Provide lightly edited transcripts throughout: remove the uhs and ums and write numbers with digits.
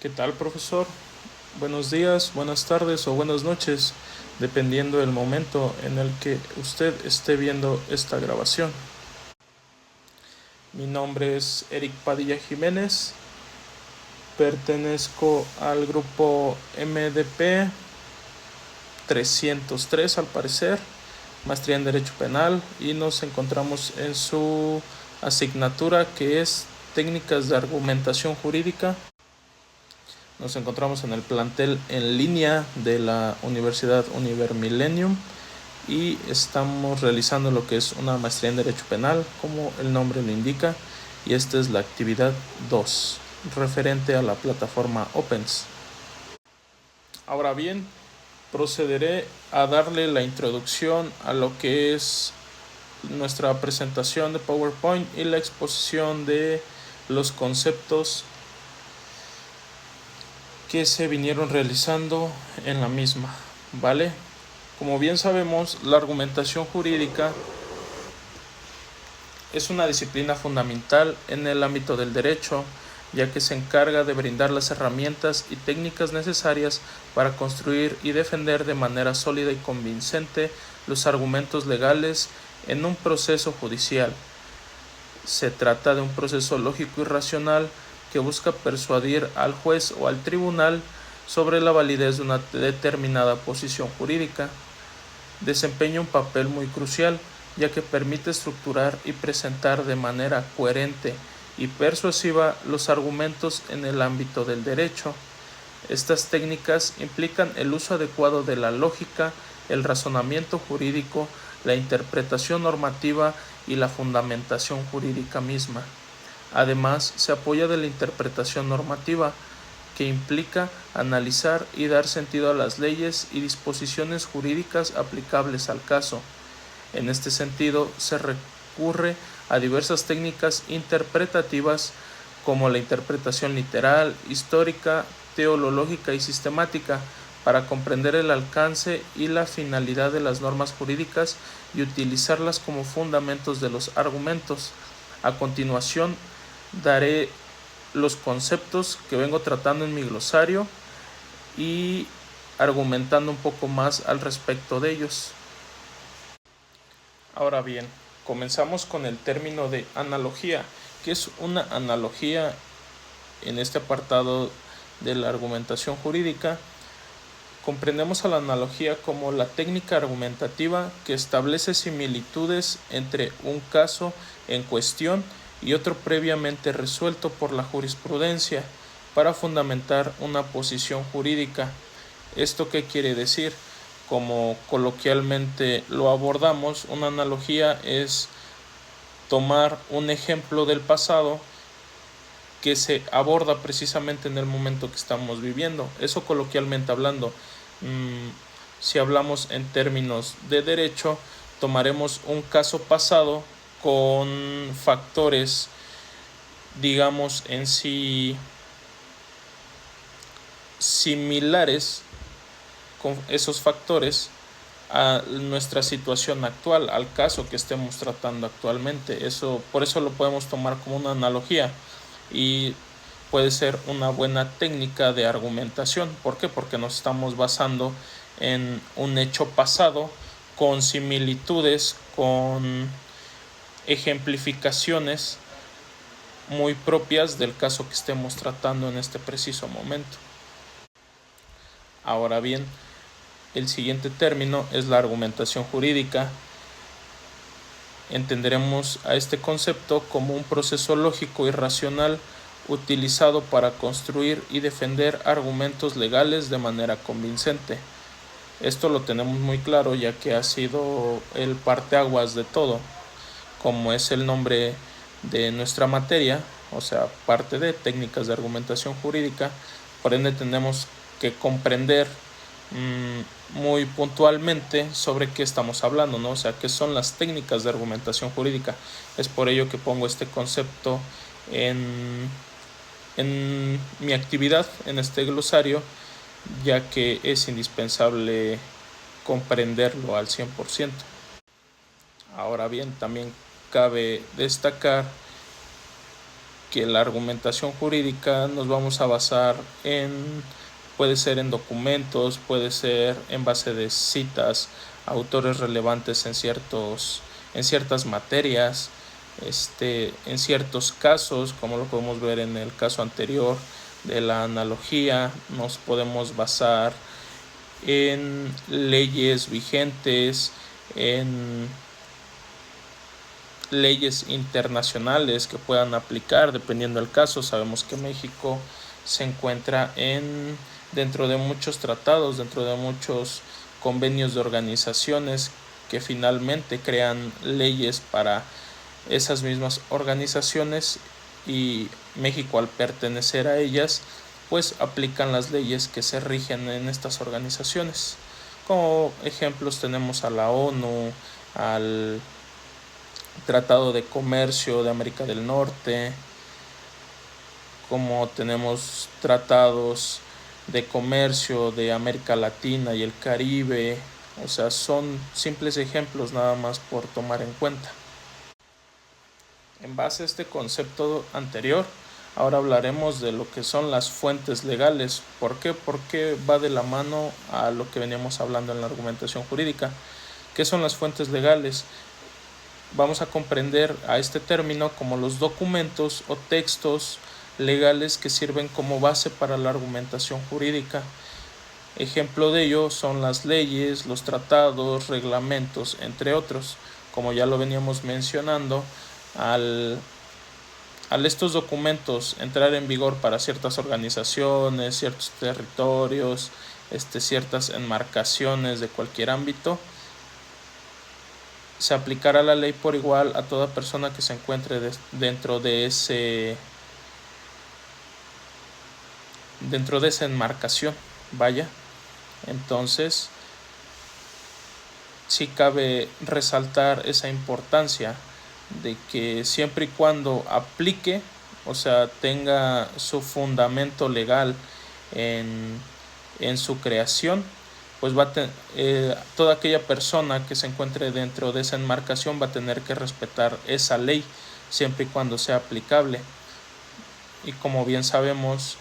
¿Qué tal, profesor? Buenos días, buenas tardes o buenas noches, dependiendo del momento en el que usted esté viendo esta grabación. Mi nombre es Eric Padilla Jiménez, pertenezco al grupo MDP 303 al parecer, maestría en Derecho Penal, y nos encontramos en su asignatura que es Técnicas de Argumentación Jurídica. Nos encontramos en el plantel en línea de la Universidad Univermillennium y estamos realizando lo que es una maestría en Derecho Penal, como el nombre lo indica, y esta es la actividad 2, referente a la plataforma Opens. Ahora bien, procederé a darle la introducción a lo que es nuestra presentación de PowerPoint y la exposición de los conceptos que se vinieron realizando en la misma, ¿vale? Como bien sabemos, la argumentación jurídica es una disciplina fundamental en el ámbito del derecho, ya que se encarga de brindar las herramientas y técnicas necesarias para construir y defender de manera sólida y convincente los argumentos legales en un proceso judicial. Se trata de un proceso lógico y racional que busca persuadir al juez o al tribunal sobre la validez de una determinada posición jurídica. Desempeña un papel muy crucial, ya que permite estructurar y presentar de manera coherente y persuasiva los argumentos en el ámbito del derecho. Estas técnicas implican el uso adecuado de la lógica, el razonamiento jurídico, la interpretación normativa y la fundamentación jurídica misma. Además, se apoya de la interpretación normativa, que implica analizar y dar sentido a las leyes y disposiciones jurídicas aplicables al caso. En este sentido, se recurre a diversas técnicas interpretativas como la interpretación literal, histórica, teológica y sistemática, para comprender el alcance y la finalidad de las normas jurídicas y utilizarlas como fundamentos de los argumentos. A continuación, daré los conceptos que vengo tratando en mi glosario y argumentando un poco más al respecto de ellos. Ahora bien, comenzamos con el término de analogía. ¿Qué es una analogía en este apartado de la argumentación jurídica? Comprendemos a la analogía como la técnica argumentativa que establece similitudes entre un caso en cuestión y otro previamente resuelto por la jurisprudencia para fundamentar una posición jurídica. ¿Esto qué quiere decir? Como coloquialmente lo abordamos, una analogía es tomar un ejemplo del pasado que se aborda precisamente en el momento que estamos viviendo. Eso coloquialmente hablando. Si hablamos en términos de derecho, tomaremos un caso pasado con factores, digamos, en sí similares, con esos factores a nuestra situación actual, al caso que estemos tratando actualmente. Por eso lo podemos tomar como una analogía y puede ser una buena técnica de argumentación. ¿Por qué? Porque nos estamos basando en un hecho pasado con similitudes, con ejemplificaciones muy propias del caso que estemos tratando en este preciso momento. Ahora bien, el siguiente término es la argumentación jurídica. Entenderemos a este concepto como un proceso lógico y racional utilizado para construir y defender argumentos legales de manera convincente. Esto lo tenemos muy claro, ya que ha sido el parteaguas de todo, como es el nombre de nuestra materia, o sea, parte de técnicas de argumentación jurídica. Por ende, tenemos que comprender muy puntualmente sobre qué estamos hablando, ¿no? O sea, qué son las técnicas de argumentación jurídica. Es por ello que pongo este concepto en mi actividad, en este glosario, ya que es indispensable comprenderlo al 100%. Ahora bien, también cabe destacar que la argumentación jurídica nos vamos a basar puede ser en documentos, puede ser en base de citas, autores relevantes en ciertas materias, en ciertos casos, como lo podemos ver en el caso anterior de la analogía. Nos podemos basar en leyes vigentes, en leyes internacionales que puedan aplicar dependiendo del caso. Sabemos que México se encuentra dentro de muchos tratados, dentro de muchos convenios de organizaciones que finalmente crean leyes para esas mismas organizaciones, y México, al pertenecer a ellas, pues aplican las leyes que se rigen en estas organizaciones. Como ejemplos tenemos a la ONU, al Tratado de Comercio de América del Norte, como tenemos tratados de comercio de América Latina y el Caribe. O sea, son simples ejemplos nada más por tomar en cuenta. En base a este concepto anterior, ahora hablaremos de lo que son las fuentes legales. ¿Por qué? Porque va de la mano a lo que veníamos hablando en la argumentación jurídica. ¿Qué son las fuentes legales? Vamos a comprender a este término como los documentos o textos legales que sirven como base para la argumentación jurídica. Ejemplo de ello son las leyes, los tratados, reglamentos, entre otros. Como ya lo veníamos mencionando, al estos documentos entrar en vigor para ciertas organizaciones, ciertos territorios, ciertas enmarcaciones de cualquier ámbito, se aplicará la ley por igual a toda persona que se encuentre dentro de esa enmarcación. Vaya, entonces sí cabe resaltar esa importancia de que siempre y cuando aplique, o sea, tenga su fundamento legal en su creación, pues toda aquella persona que se encuentre dentro de esa enmarcación va a tener que respetar esa ley siempre y cuando sea aplicable. Y como bien sabemos,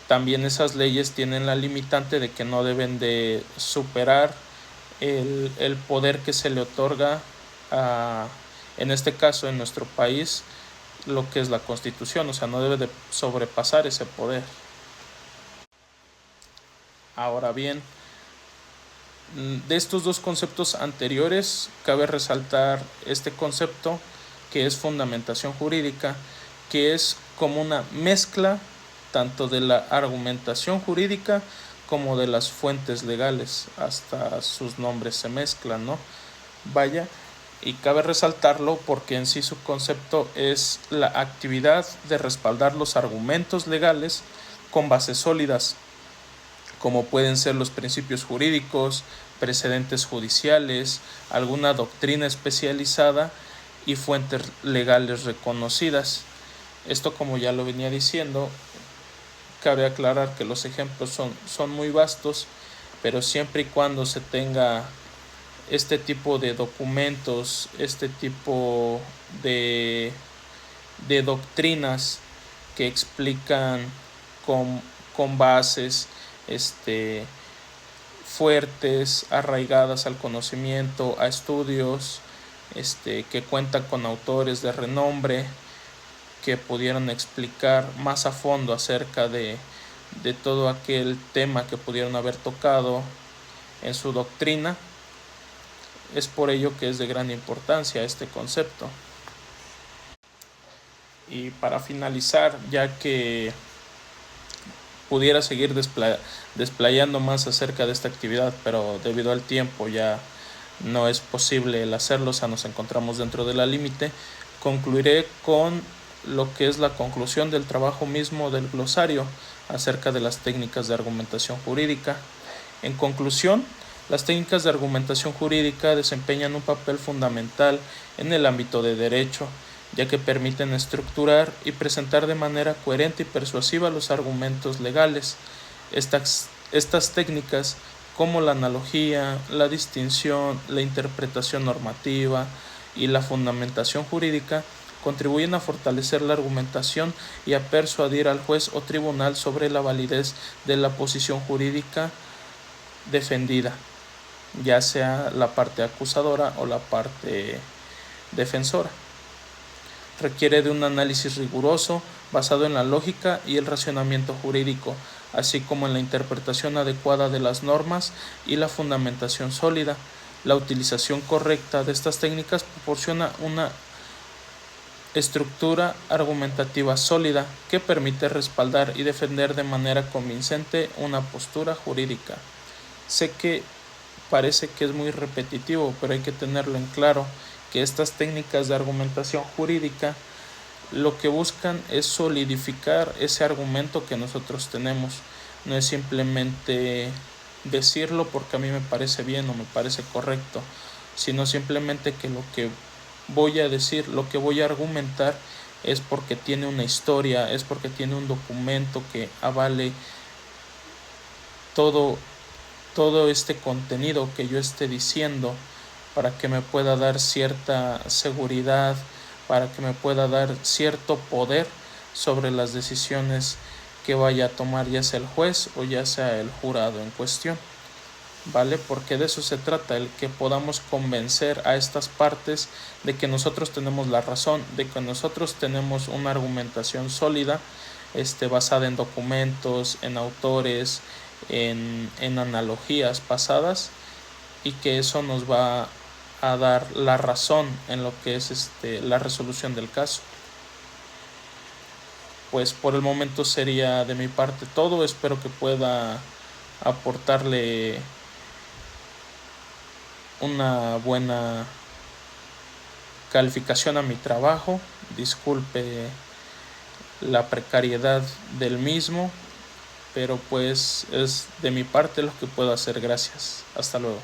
también esas leyes tienen la limitante de que no deben de superar el poder que se le otorga en este caso en nuestro país, lo que es la Constitución. O sea, no debe de sobrepasar ese poder. Ahora bien, de estos dos conceptos anteriores, cabe resaltar este concepto que es fundamentación jurídica, que es como una mezcla tanto de la argumentación jurídica como de las fuentes legales. Hasta sus nombres se mezclan, ¿no? Vaya, y cabe resaltarlo porque en sí su concepto es la actividad de respaldar los argumentos legales con bases sólidas, como pueden ser los principios jurídicos, precedentes judiciales, alguna doctrina especializada y fuentes legales reconocidas. Esto, como ya lo venía diciendo, cabe aclarar que los ejemplos son muy vastos, pero siempre y cuando se tenga este tipo de documentos, este tipo de doctrinas que explican con bases fuertes, arraigadas al conocimiento, a estudios, que cuentan con autores de renombre que pudieron explicar más a fondo acerca de todo aquel tema que pudieron haber tocado en su doctrina. Es por ello que es de gran importancia este concepto. Y para finalizar, ya que pudiera seguir desplayando más acerca de esta actividad, pero debido al tiempo ya no es posible el hacerlo, o sea, nos encontramos dentro de la límite, concluiré con lo que es la conclusión del trabajo mismo del glosario acerca de las técnicas de argumentación jurídica. En conclusión, las técnicas de argumentación jurídica desempeñan un papel fundamental en el ámbito de derecho, ya que permiten estructurar y presentar de manera coherente y persuasiva los argumentos legales. Estas técnicas, como la analogía, la distinción, la interpretación normativa y la fundamentación jurídica, contribuyen a fortalecer la argumentación y a persuadir al juez o tribunal sobre la validez de la posición jurídica defendida, ya sea la parte acusadora o la parte defensora. Requiere de un análisis riguroso basado en la lógica y el racionamiento jurídico, así como en la interpretación adecuada de las normas y la fundamentación sólida. La utilización correcta de estas técnicas proporciona una estructura argumentativa sólida que permite respaldar y defender de manera convincente una postura jurídica. Sé que parece que es muy repetitivo, pero hay que tenerlo en claro que estas técnicas de argumentación jurídica lo que buscan es solidificar ese argumento que nosotros tenemos. No es simplemente decirlo porque a mí me parece bien o me parece correcto, sino simplemente que lo que voy a decir, lo que voy a argumentar es porque tiene una historia, es porque tiene un documento que avale todo este contenido que yo esté diciendo, para que me pueda dar cierta seguridad, para que me pueda dar cierto poder sobre las decisiones que vaya a tomar ya sea el juez o ya sea el jurado en cuestión, ¿vale? Porque de eso se trata, el que podamos convencer a estas partes de que nosotros tenemos la razón, de que nosotros tenemos una argumentación sólida, basada en documentos, en autores, en analogías pasadas, y que eso nos va a dar la razón en lo que es la resolución del caso. Pues por el momento sería de mi parte todo. Espero que pueda aportarle una buena calificación a mi trabajo. Disculpe la precariedad del mismo, pero pues es de mi parte lo que puedo hacer. Gracias. Hasta luego.